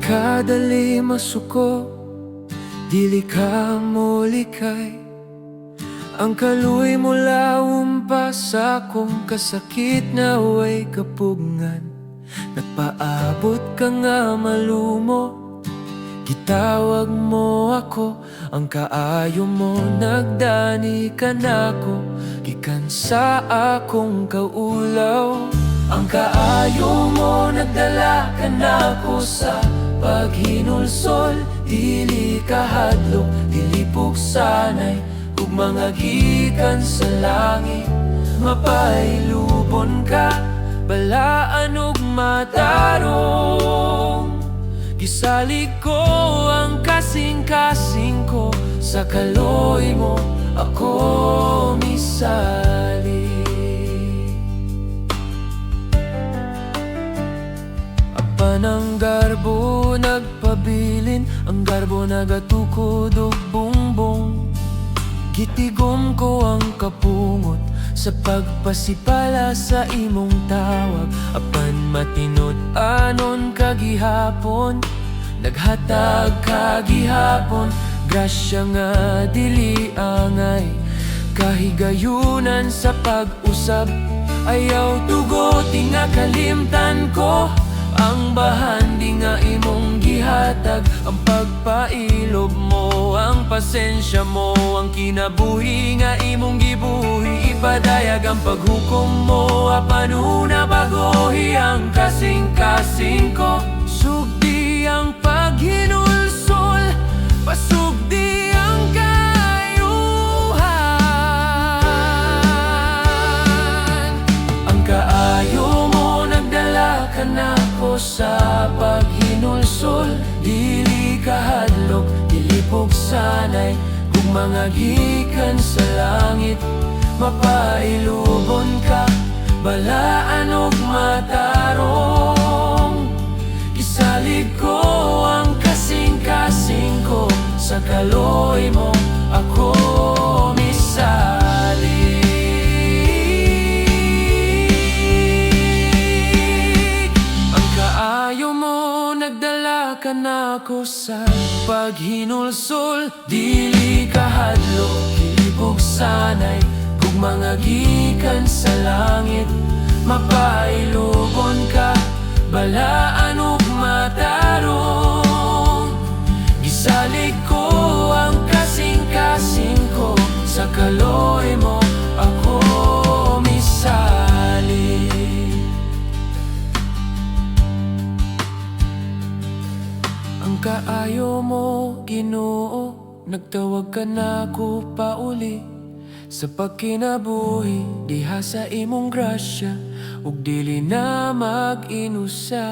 ka dali masuko, dili ka mo likay. Ang kaluy mo lawom pa sa akong kasakit na way kapugngan. Nagpaabot ka nga malumo, gitawag mo ako. Ang kaayo mo nagdani ka nako, gikan sa akong kaulaw. Ang kaayo mo nagdala ka nako sa paghinulsol. Dili kahadlok, dili pugsanay, ug mga gikan sa langit. Mapailubon ka, balaan ug matarong. Gisalig ko ang kasing-kasing ko, sa kaloy mo ako misali. Apan ang garbo nagpabilin, ang garbo nagatukod og bungbong. Gitigom ko ang kapungot sa pagpasipala sa imong tawag. Apan matinod anon kagihapon, naghatag kagihapon. Grasya nga dili angay, kahigayunan sa pag-usab. Ayaw tugoti nga kalimtan ko ang bahandi nga imong gihatag. Ang pagpailob mo, ang pasensya mo, ang kinabuhi nga imong gibuhi. Ipadayag ang paghukom mo, apan una bagohi ang kasing-kasing ko. Sugdi ang paghinulsol, pasugdi ang kaayuhan. Ang kaayo mo nagdala ka nako sa paghinulsol. Dili kahadlok, dili pugsanay, kung mga gikan sa langit. Mapailubon ka, balaan ug matarong. Gisalig ko ang kasing-kasing ko, sa kaloy mo ako misali. Ang kaayo mo nagdala ka nako sa paghinulsol. Dili kahadlok, dili pugsanay, kung mga gikan sa langit. Mapailubon ka, balaan ug matarong. Gisalig ko ang kasing-kasing ko, sa kaloy mo ako misali. Ang kaayo mo Ginoo, nagtawag ka nako pauli. Sa pagkinabuhi diha sa imong grasya, ug dili na mag-inusara.